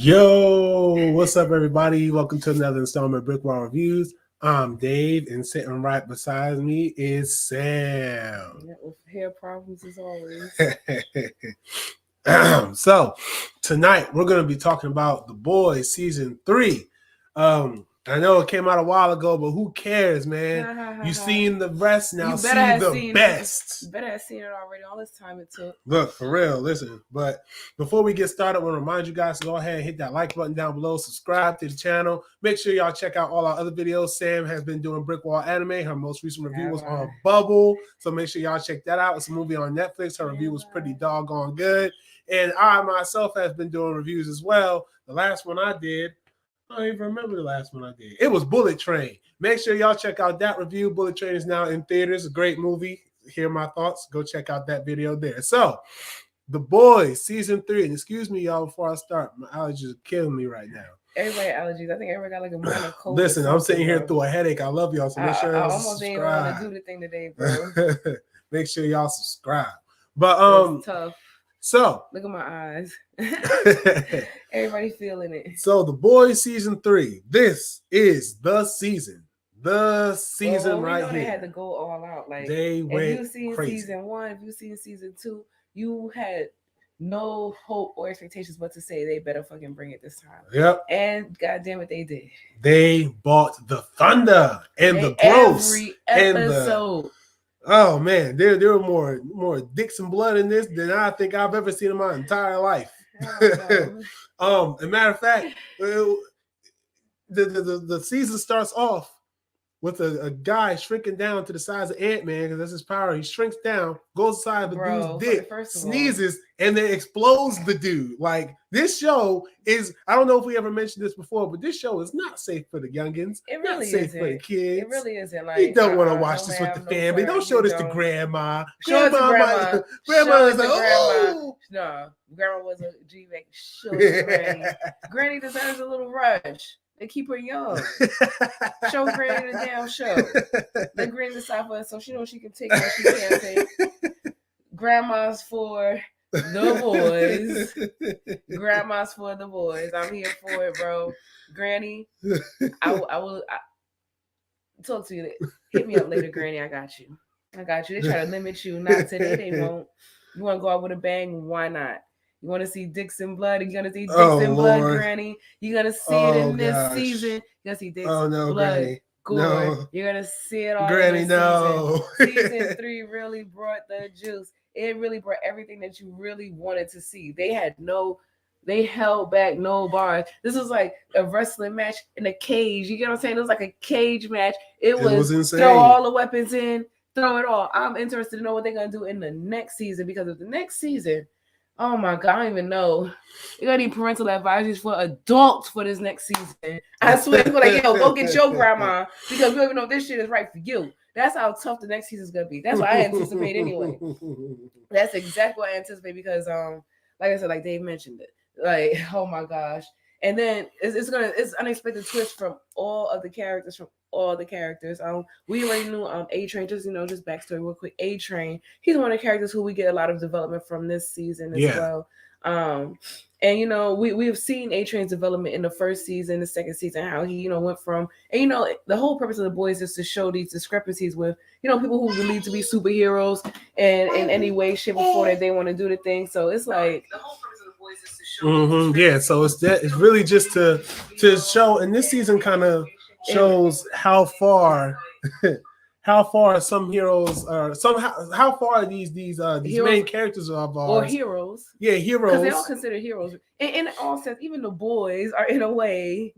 Yo, what's up, everybody? Welcome to another installment of BrickWall Reviews. I'm Dave, and sitting right beside me is Sam. Yeah, with hair problems as always. So, tonight we're going to be talking about The Boys Season 3. I know it came out a while ago, but who cares, man? You've seen the rest now. You See better have the seen best. You better have seen it already. All this time it took. Look, for real, listen. But before we get started, I want to remind you guys to go ahead and hit that like button down below. Subscribe to the channel. Make sure y'all check out all our other videos. Sam has been doing BrickWall Anime. Her most recent review was on Bubble. So make sure y'all check that out. It's a movie on Netflix. Her review was pretty doggone good. And I myself have been doing reviews as well. The last one I did, I don't even remember the last one I did. It was Bullet Train. Make sure y'all check out that review. Bullet Train is now in theaters. A great movie. Hear my thoughts. Go check out that video there. So, The Boys Season 3. And excuse me, y'all, before I start. My allergies are killing me right now. Everybody allergies. I think everybody got like a minor cold. Listen, I'm sitting here through a headache. I love y'all. So make sure y'all almost didn't want to do the thing today, bro. Make sure y'all subscribe. But it's tough. So look at my eyes. Everybody feeling it. So The Boys Season 3. This is the season. The season right here. They had to go all out. Like they went if you've seen crazy. Season 1, if you've seen Season 2, you had no hope or expectations but to say they better fucking bring it this time. Yep. And goddamn it, they did. They bought the thunder and the gross. Every episode. Oh man, there were more dicks and blood in this than I think I've ever seen in my entire life. As a matter of fact, the season starts off with a guy shrinking down to the size of Ant-Man because that's his power. He shrinks down, goes inside the dude's dick, sneezes, and then explodes the dude. Like, this show is, I don't know if we ever mentioned this before, but this show is not safe for the youngins. It really not safe isn't. for the kids. It really isn't. Like, you don't want to watch this with the family. Don't show this to grandma. Show it to grandma. Grandma is like, oh. No, grandma was a G-Mac. Show it to granny. Granny deserves a little rush. They keep her young. Show Granny the damn show. Let Granny decide for us so she knows she can take what she can't take. Grandma's for the boys. Grandma's for the boys. I'm here for it, bro. Granny, I will talk to you. Hit me up later, Granny. I got you. They try to limit you. Not today. They won't. You want to go out with a bang? Why not? You want to see dicks and blood? You're going to see dicks and blood, Granny. You're going to see it in this season. You're going to see dicks, blood, Granny. gore. No. You're going to see it all Granny, in no. Season 3 really brought the juice. It really brought everything that you really wanted to see. They held back no bars. This was like a wrestling match in a cage. You get what I'm saying? It was like a cage match. It was insane. Throw all the weapons in, throw it all. I'm interested to know what they're going to do in the next season because of the next season. Oh my God, I don't even know. You gotta need parental advisories for adults for this next season. I swear, people like, yo, go get your grandma because we don't even know if this shit is right for you. That's how tough the next season is gonna be. That's what I anticipate anyway. That's exactly what I anticipate because, like I said, like Dave mentioned it. Like, oh my gosh. And then it's unexpected twist from all of the characters, we already knew A-Train, just backstory real quick. A-Train, he's one of the characters who we get a lot of development from this season as well. And we've seen A-Train's development in the first season, the second season, how he went from, and the whole purpose of The Boys is to show these discrepancies with people who believe to be superheroes and in any way, shape, or form that they want to do the thing. So it's like the whole purpose of The Boys is to show yeah, so it's really just to show, and this season kind of shows how far some heroes are, how far these main characters of ours, or heroes, heroes, because they all consider heroes in all sense. Even the boys are in a way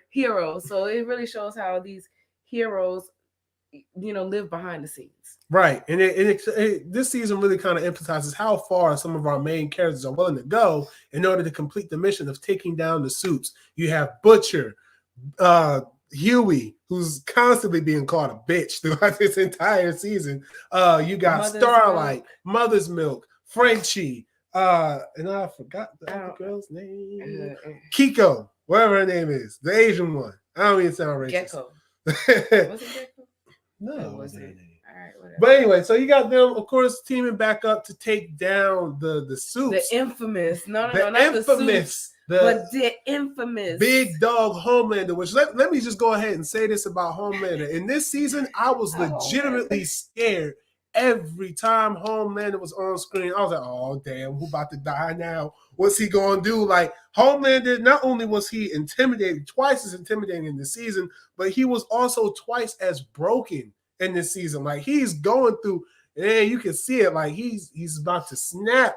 heroes. So it really shows how these heroes live behind the scenes. Right, and this season really kind of emphasizes how far some of our main characters are willing to go in order to complete the mission of taking down the Supes. You have Butcher, Huey, who's constantly being called a bitch throughout this entire season. You got Starlight, Mother's Milk, Frenchie, and I forgot the other girl's name. Kiko, whatever her name is, the Asian one. I don't even sound racist. Gecko. Was it Gecko? No, it wasn't her name. All right, whatever. But anyway, so you got them, of course, teaming back up to take down the Supes. The infamous, not but the infamous big dog Homelander, which let me just go ahead and say this about Homelander. In this season, I was legitimately scared every time Homelander was on screen. I was like, oh, damn, who about to die now? What's he going to do? Like, Homelander, not only was he intimidating, twice as intimidating in the season, but he was also twice as broken in this season. Like, he's going through, and you can see it, like, he's about to snap.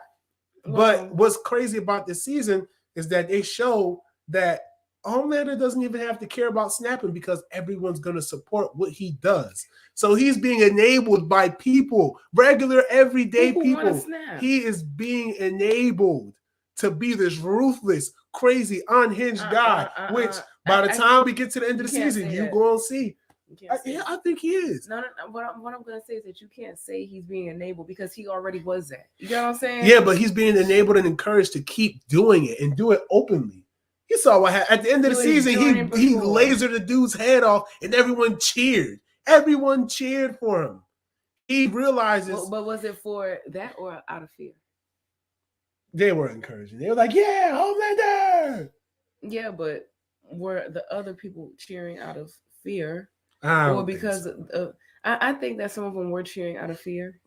But what's crazy about this season is that they show that Homelander doesn't even have to care about snapping because everyone's going to support what he does. So he's being enabled by people, regular, everyday people. He is being enabled to be this ruthless, crazy, unhinged guy, which by the time we get to the end of the season, you're going to see. I think he is. No. What I'm going to say is that you can't say he's being enabled because he already was that. You know what I'm saying? Yeah, but he's being enabled and encouraged to keep doing it and do it openly. You saw what happened at the end of the season. He lasered the dude's head off, and everyone cheered. Everyone cheered for him. He realizes. But was it for that or out of fear? They were encouraging. They were like, "Yeah, Homelander." Yeah, but were the other people cheering out of fear? Or because I think that some of them were cheering out of fear.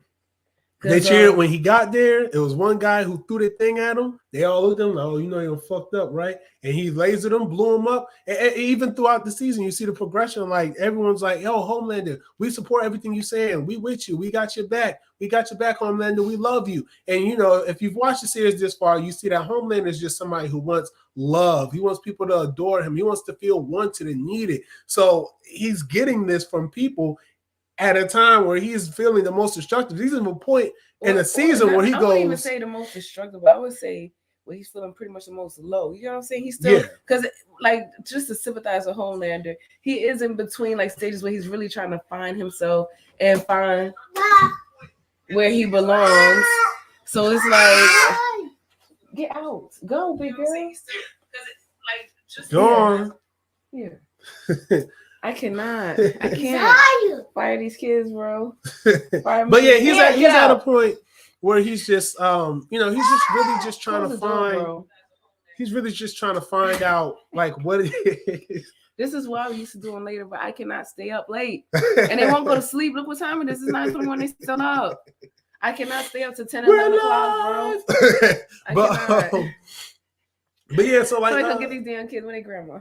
They cheered when he got there. It was one guy who threw the thing at him. They all looked at him like, oh, you know you're fucked up, right? And he lasered him, blew him up. And even throughout the season, you see the progression. Like, everyone's like, yo, Homelander, we support everything you're saying. We with you. We got your back. We got your back, Homelander. We love you. And, you know, if you've watched the series this far, you see that Homelander is just somebody who wants love. He wants people to adore him. He wants to feel wanted and needed. So he's getting this from people at a time where he's feeling the most destructive. He's at a point in a season where he goes. I wouldn't even say the most destructive, but I would say where he's feeling pretty much the most low. You know what I'm saying? He's still, because like, just to sympathize with Homelander, he is in between like stages where he's really trying to find himself and find where he belongs. So it's like, get out, go, big girl. Because it's like just go on. Yeah. I cannot. I can't fire these kids, bro. But yeah, he's at a point where he's just you know, he's just really just trying to find. He's really just trying to find out like what it is. This is what I used to doing later, but I cannot stay up late, and they won't go to sleep. Look what time it is. It's 9:21. They still up. I cannot stay up to 10 and 11 o'clock, bro. But yeah, so like, I can get these damn kids when they grandma.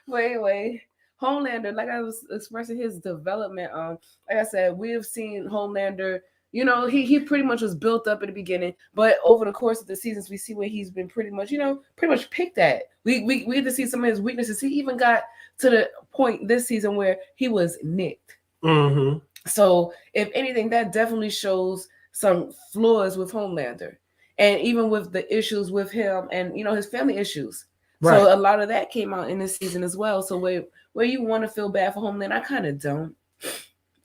But anyway, Homelander, like I was expressing his development, like I said, we have seen Homelander, you know, he pretty much was built up at the beginning, but over the course of the seasons, we see where he's been pretty much picked at. We had to see some of his weaknesses. He even got to the point this season where he was nicked. Mm-hmm. So if anything, that definitely shows some flaws with Homelander, and even with the issues with him and, you know, his family issues. Right. So a lot of that came out in this season as well. So where you want to feel bad for Homelander, I kind of don't.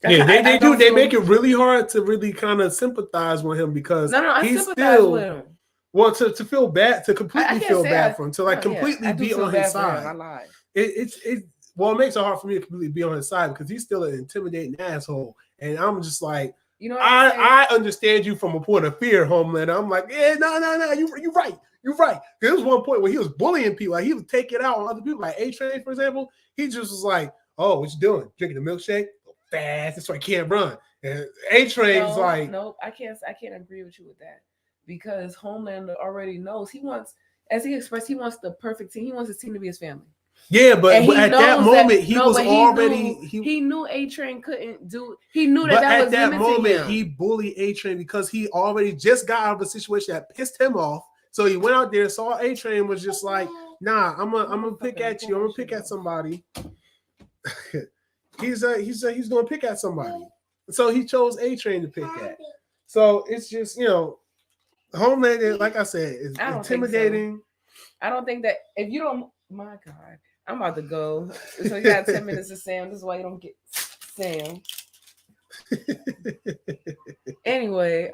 Yeah, they do. They make it really hard to really kind of sympathize with him because I sympathize with him. Well, to feel bad, to completely feel bad for him, to like completely be on his side. I lied. It makes it hard for me to completely be on his side because he's still an intimidating asshole, and I'm just like, you know, I understand you from a point of fear, Homelander. I'm like, yeah, no, you're right. You're right. There was one point where he was bullying people. Like, he would take it out on other people, like A-Train, for example. He just was like, oh, what you doing? Drinking a milkshake? Go fast. That's why I can't run. And A-Train's like... No, I can't agree with you with that. Because Homelander already knows he wants, as he expressed, he wants the perfect team. He wants his team to be his family. Yeah, but at that moment, he knew A-Train couldn't do. He knew that was limiting him. But at that moment, he bullied A-Train because he already just got out of a situation that pissed him off. So he went out there, saw A-Train, was just like, nah, I'm gonna pick at you. I'm gonna pick at somebody. he's gonna pick at somebody. So he chose A-Train to pick at. So it's just, you know, Homelander, like I said, is intimidating. I don't think that if you don't, my God, I'm about to go. So you got 10 minutes of Sam. This is why you don't get Sam. Anyway,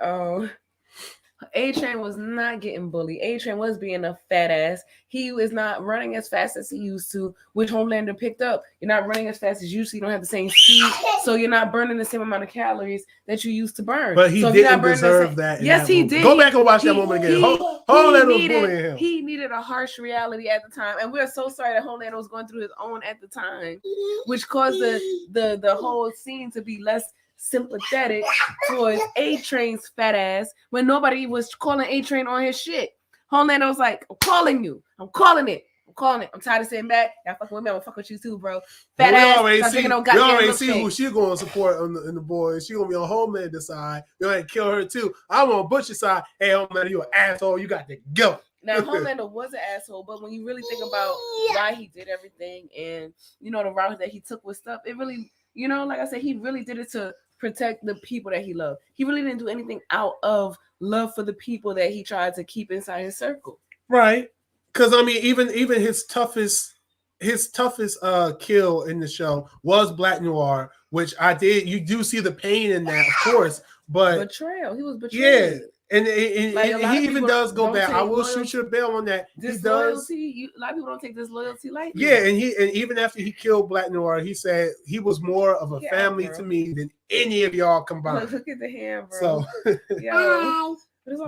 A-Train was not getting bullied. A-Train was being a fat ass. He was not running as fast as he used to, which Homelander picked up. You're not running as fast as you used to. You don't have the same speed, so you're not burning the same amount of calories that you used to burn. But he so didn't deserve that. Yes, he did. Go back and watch that moment again. Homelander was bullying him. He needed a harsh reality at the time, and we're so sorry that Homelander was going through his own at the time, which caused the whole scene to be less sympathetic towards A-Train's fat ass when nobody was calling A-Train on his shit. Homelander was like, I'm calling you. I'm calling it. I'm tired of sitting back. Y'all fucking with me. I'm gonna fuck with you too, bro. Fat ass. We already see who she gonna support in the boys. She gonna be on Homelander's side. You gonna kill her too. I'm on Butcher's side. Hey, Homelander, you an asshole. You got to go. Now, Homelander was an asshole, but when you really think about why he did everything and, the route that he took with stuff, it really, like I said, he really did it to protect the people that he loved. He really didn't do anything out of love for the people that he tried to keep inside his circle. Right. Because, I mean, even his toughest kill in the show was Black Noir, which you do see the pain in that, of course, but betrayal. He was betrayed. Yeah. And he even does go back. I will shoot your bell on that. Disloyalty. A lot of people don't take disloyalty lightly. Yeah, and even after he killed Black Noir, he said he was more of a family to me than any of y'all combined. Look at the hand, bro. So, yo,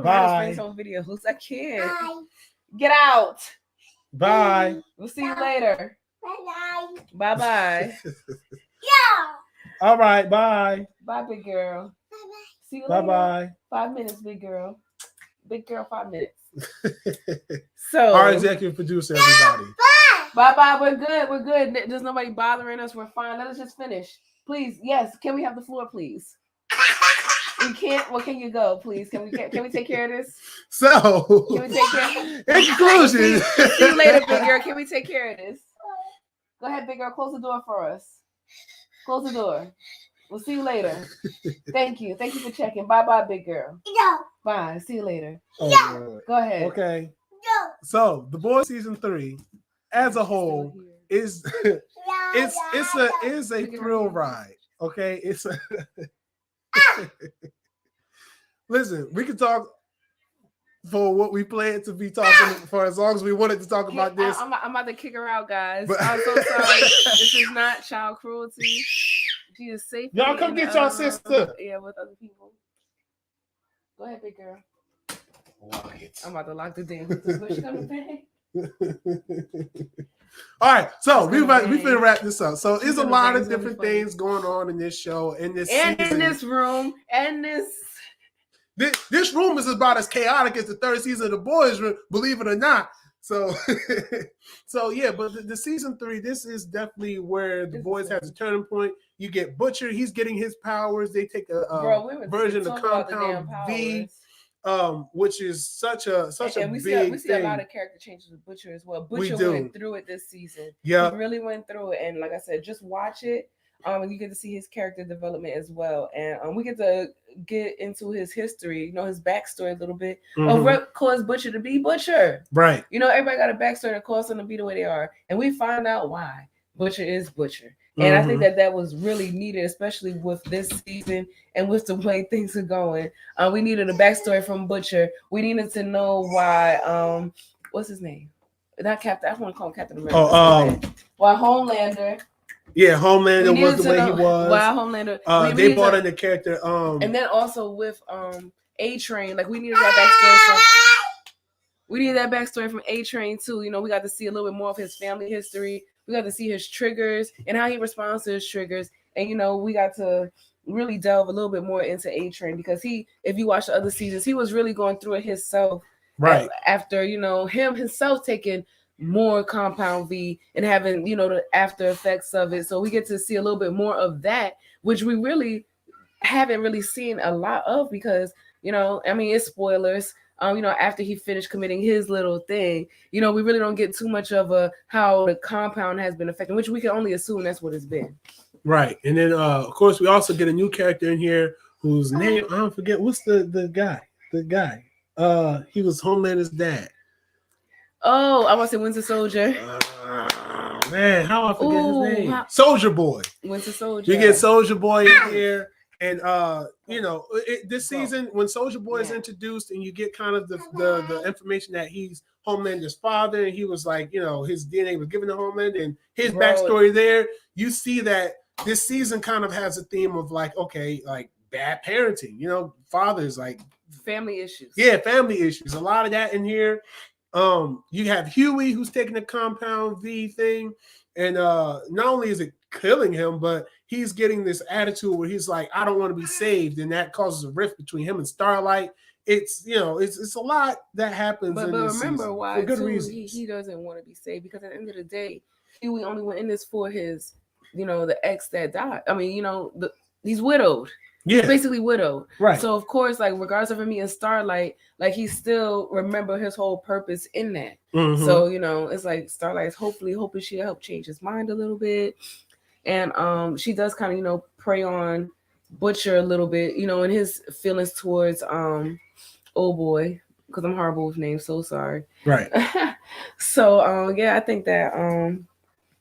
bye. On videos. I can't. Get out. Bye. We'll see you later. Bye. Bye. All right. Bye. Bye, big girl. See you later. Bye. 5 minutes, big girl. Big girl, 5 minutes. So, our executive producer, everybody. Bye. We're good. There's nobody bothering us. We're fine. Let us just finish, please. Yes. Can we have the floor, please? We can't. Well, can you go, please? Can we take care of this? So, can we take care? In conclusion, see you later, big girl. Can we take care of this? Go ahead, big girl. Close the door for us. Close the door. We'll see you later. Thank you. Thank you for checking. Bye, big girl. No. Bye. See you later. Oh, go ahead. Okay. No. So, The Boys season 3, as a whole, is a thrill ride. Okay, it's a. Listen, we can talk for what we plan to be talking for as long as we wanted to talk about this. I'm about to kick her out, guys. I'm so sorry. This is not child cruelty. She is safe. Y'all come get your sister. Yeah, with other people. Go ahead, big girl. Lock it. I'm about to lock the damn. What's she gonna pay? All right, so we're gonna wrap this up. So there's a lot of different things going on in this show, in this season. In this room, and this room is about as chaotic as the third season of The Boys room, believe it or not. So, yeah, but the season 3, this is definitely where The Boys has a turning point. You get Butcher; he's getting his powers. They take a version of Compound V. Which is such a big thing. We see a lot of character changes with Butcher as well. Butcher went through it this season. Yeah, he really went through it, and like I said, just watch it. You get to see his character development as well, and we get to get into his history, his backstory a little bit of what caused Butcher to be Butcher. Right. Everybody got a backstory that caused them to be the way they are, and we find out why Butcher is Butcher. And I think that was really needed, especially with this season and with the way things are going. We needed a backstory from Butcher. We needed to know why, what's his name? Not Captain, I want to call him Captain America. Why Homelander. Yeah, Homelander was the way he was. Why Homelander. They brought in the character. And then also with A-Train, like we needed that backstory from A-Train too. We got to see a little bit more of his family history. We got to see his triggers and how he responds to his triggers. And, we got to really delve a little bit more into A-Train because if you watch the other seasons, he was really going through it himself. Right. After, him himself taking more Compound V and having, the after effects of it. So we get to see a little bit more of that, which we really haven't really seen a lot of because, it's spoilers. After he finished committing his little thing, we really don't get too much of how the compound has been affected, which we can only assume that's what it's been. Right. And then, of course, we also get a new character in here whose name, I don't forget. What's the guy? The guy. He was Homelander's dad. Oh, I want to say Winter Soldier. Man, how I forget his name? Soldier Boy. Winter Soldier. You get Soldier Boy in here. And this season when Soldier Boy is introduced and you get kind of the information that he's Homelander's father, and he was like, his DNA was given to Homelander, and his backstory there, you see that this season kind of has a theme of like, okay, like bad parenting, fathers like family issues. Yeah, family issues. A lot of that in here. You have Huey who's taking the Compound V thing, and not only is it killing him, but he's getting this attitude where he's like, I don't want to be saved, and that causes a rift between him and Starlight. It's it's a lot that happens. But remember season, why for good too, reasons. He doesn't want to be saved, because at the end of the day, Huey only went in this for his, the ex that died. I mean, he's widowed. Yeah, he's basically widowed. Right. So of course, like regardless of him being Starlight, like he still remember his whole purpose in that. Mm-hmm. So it's like Starlight's hoping she'll help change his mind a little bit, and she does kind of prey on Butcher a little bit, in his feelings towards old boy, because I'm horrible with names, so sorry. Right. So I think that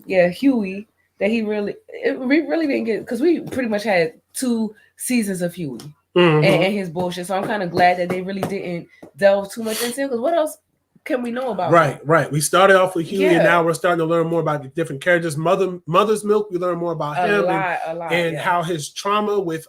Huey, that we really didn't get, because we pretty much had 2 seasons of Huey and his bullshit. So I'm kind of glad that they really didn't delve too much into it, because what else can we know about him? Right. We started off with Huey, and now we're starting to learn more about the different characters. Mother's Milk, we learn more about him and how his trauma with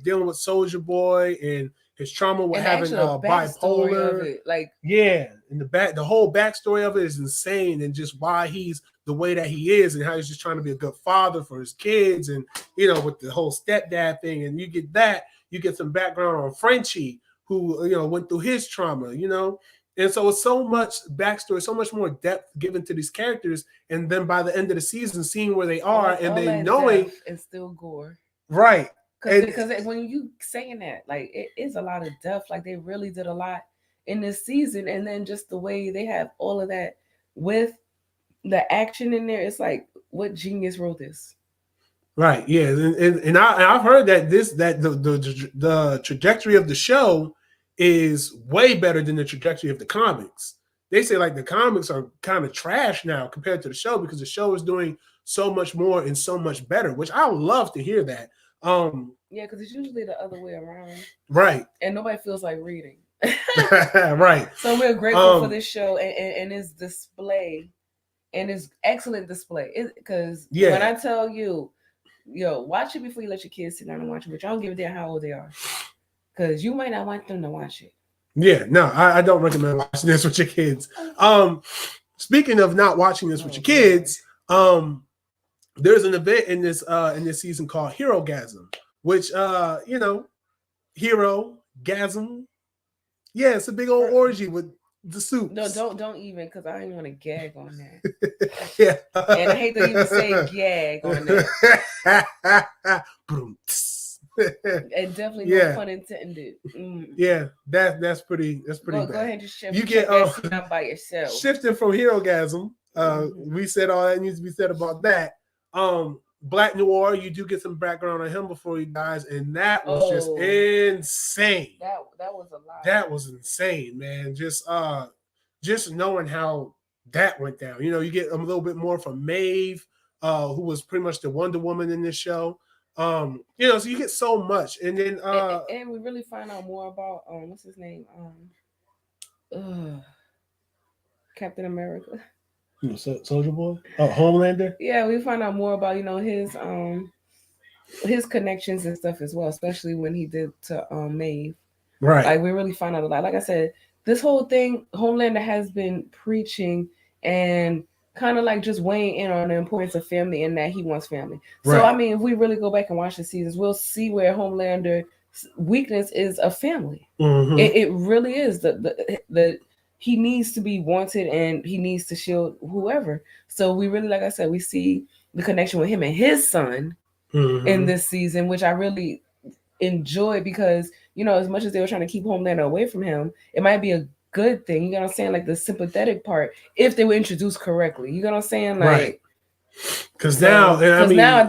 dealing with Soldier Boy, and his trauma with having bipolar. Of it, like and the whole backstory of it is insane, and just why he's the way that he is, and how he's just trying to be a good father for his kids, and with the whole stepdad thing, and you get some background on Frenchie, who went through his trauma, and so it's so much backstory, so much more depth given to these characters, and then by the end of the season, seeing where they are, and then knowing it's still gore, right? Because when you saying that, like, it is a lot of death. Like, they really did a lot in this season, and then just the way they have all of that with the action in there, it's like, what genius wrote this? Right. Yeah, and I've heard that the trajectory of the show is way better than the trajectory of the comics. They say like the comics are kind of trash now compared to the show, because the show is doing so much more and so much better, which I would love to hear that. Because it's usually the other way around. Right. And nobody feels like reading. Right. So we're grateful for this show and its display, and its excellent display. Because when I tell you, watch it before you let your kids sit down and watch it, but y'all don't give a damn how old they are, because you might not want them to watch it. Yeah, no, I don't recommend watching this with your kids. Speaking of not watching this with your kids, there's an event in this season called Hero Gasm, which Hero Gasm. Yeah, it's a big old orgy with the soups. No, don't even, because I didn't want to gag on that. Yeah. And I hate to even say gag on that. And definitely no pun intended. Yeah, that's pretty bad. Go ahead and just shift. You get that by yourself. Shifting from Hero Gasm. We said all that needs to be said about that. Black Noir, you do get some background on him before he dies, and that was just insane. That was a lot. That was insane, man. Just knowing how that went down. You get a little bit more from Maeve, who was pretty much the Wonder Woman in this show. So you get so much, and then and we really find out more about what's his name, Captain America. Soldier Boy? Oh, Homelander? Yeah, we find out more about, his connections and stuff as well, especially when he did to Maeve. Right. Like, we really find out a lot. Like I said, this whole thing, Homelander has been preaching and kind of like just weighing in on the importance of family, and that he wants family. Right. So, I mean, if we really go back and watch the seasons, we'll see where Homelander's weakness is a family. Mm-hmm. It really is. The he needs to be wanted, and he needs to shield whoever. So we really, like I said, we see the connection with him and his son in this season, which I really enjoyed, because, as much as they were trying to keep Homelander away from him, it might be a good thing. You know what I'm saying? Like the sympathetic part, if they were introduced correctly. You know what I'm saying? Like, right. Because now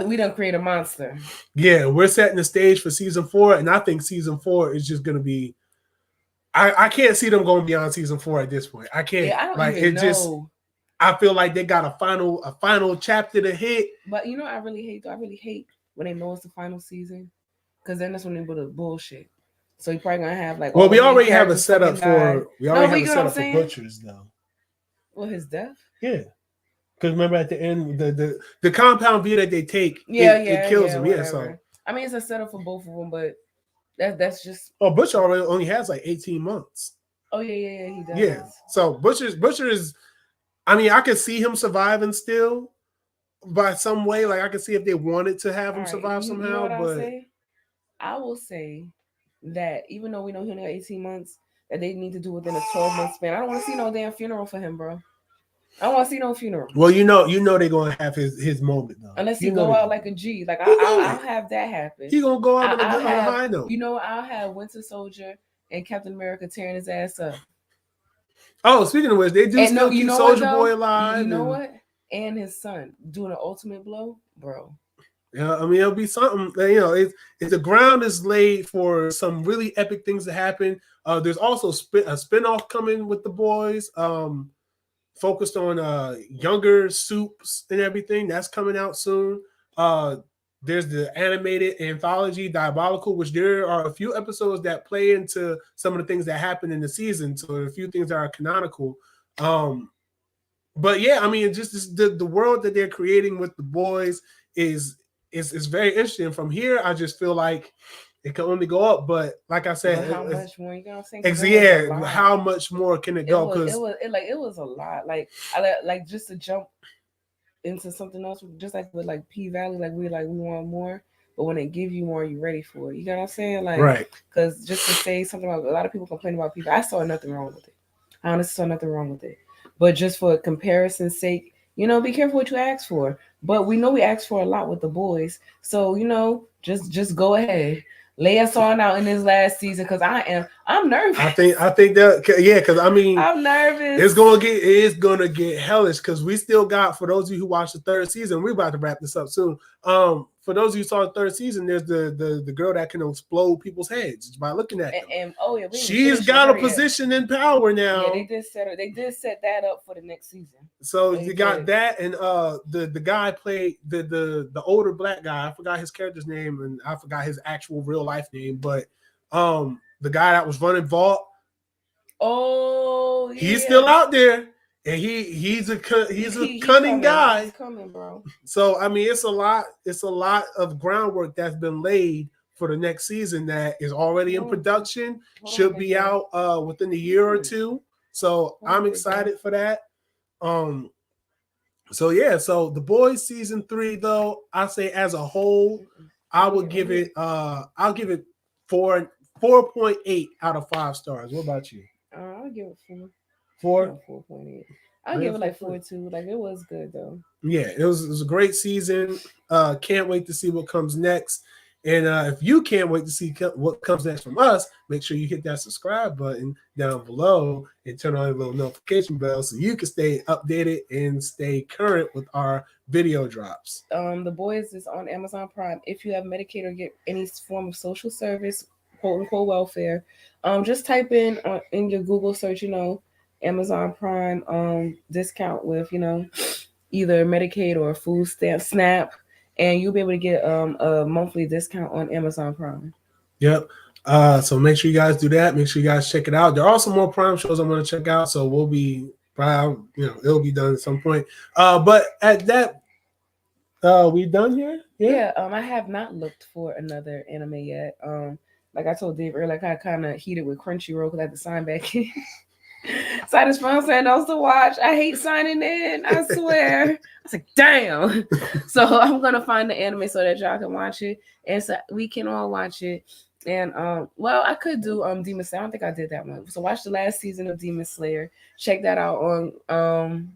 we done create a monster. Yeah, we're setting the stage for season 4, and I think season 4 is just going to be. I can't see them going beyond season 4 at this point. I can't. Yeah, I don't even know. I feel like they got a final chapter to hit. But I really hate when they know it's the final season. because then that's when they put the bullshit. So you probably gonna have like. Well, all we the main already have a characters setup fucking die. for. We already No, but have you a get what I'm setup for saying? Butchers, though. Well, his death. Yeah, because remember at the end, the compound view that they take, Yeah, it kills him. whatever. Yeah, so. I mean, it's a setup for both of them, but that's just. Oh, Butcher already only has like 18 months. Oh yeah, he does. Yeah, so Butcher is. I mean, I could see him surviving still by some way. Like I could see if they wanted to have him survive somehow. You know what but I'll say? I will say that even though we know he only got 18 months, that they need to do within a 12-month span. I don't want to see no damn funeral for him, bro. I don't want to see no funeral. Well, you know they're gonna have his moment though. Unless he go out like a G, like I'll have that happen. He gonna go out on a high note. You know, I'll have Winter Soldier and Captain America tearing his ass up. Oh, speaking of which, they do still keep Soldier Boy alive. You know what? And his son doing an ultimate blow, bro. Yeah, I mean it'll be something. You know, if the ground is laid for some really epic things to happen. There's also a spinoff coming with the boys. Focused on younger Soups and everything. That's coming out soon. There's the animated anthology Diabolical, which there are a few episodes that play into some of the things that happen in the season. So there are a few things that are canonical. But yeah, I mean, just the world that they're creating with the boys is very interesting. From here, I just feel like it can only go up. But like I said, how much more? You know what I'm saying? Yeah, how much more can it go? Because it was a lot. Like I just to jump into something else, just like with like P Valley, like we want more, but when they give you more, you're ready for it. You know what I'm saying? Like, right? Because just to say something about a lot of people complain about P Valley, I saw nothing wrong with it. I honestly saw nothing wrong with it. But just for comparison's sake, you know, be careful what you ask for. But we know we asked for a lot with the boys, so you know, just go ahead. Lay us on out in this last season because I'm nervous. I think that because I mean I'm nervous. It is gonna get hellish because we still got, for those of you who watched the third season, we're about to wrap this up soon. For those of you who saw the third season, there's the girl that can explode people's heads just by looking at them. And oh yeah, she's got a position in power now. Yeah, they did set that up for the next season. So you got that, and the guy played the older black guy. I forgot his character's name, and I forgot his actual real life name, but the guy that was running Vault. Oh, yeah. He's still out there, and he's a cunning guy. He's coming, bro. So I mean, it's a lot of groundwork that's been laid for the next season that is already in production. Should be out within a year or two. So I'm excited for that. So yeah, so The Boys season 3, though, I say as a whole, I would give it I'll give it 4.8 out of 5 stars. What about you? I'll give it 4. 4.8. I'll give it like 4.2. Like, it was good though. Yeah, it was a great season. Can't wait to see what comes next. And if you can't wait to see what comes next from us, make sure you hit that subscribe button down below and turn on a little notification bell so you can stay updated and stay current with our video drops. The Boys is on Amazon Prime. If you have Medicaid or get any form of social service, quote unquote welfare, just type in your Google search, you know, Amazon Prime discount with, you know, either Medicaid or food stamp SNAP. And you'll be able to get a monthly discount on Amazon Prime. Yep. So make sure you guys do that. Make sure you guys check it out. There are some more Prime shows I'm going to check out. So we'll be proud. You know, it'll be done at some point. But at that, we done here? Yeah. I have not looked for another anime yet. Like I told Dave earlier, I kind of heated with Crunchyroll because I had to sign back in. So I just found something else to watch. I hate signing in. I swear. I was like, damn. So I'm gonna find the anime so that y'all can watch it, and so we can all watch it. And well, I could do Demon Slayer. I don't think I did that one. So watch the last season of Demon Slayer. Check that out on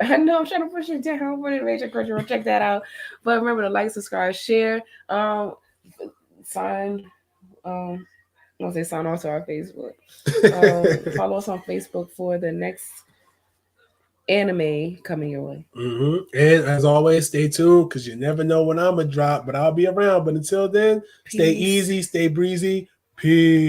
I know I'm trying to push it down for the Rachel Crunchyroll. Check that out. But remember to like, subscribe, share, sign. Once they sign on to our Facebook. Follow us on Facebook for the next anime coming your way. Mm-hmm. And as always, stay tuned because you never know when I'm going to drop, but I'll be around. But until then, Peace. Stay easy, stay breezy. Peace.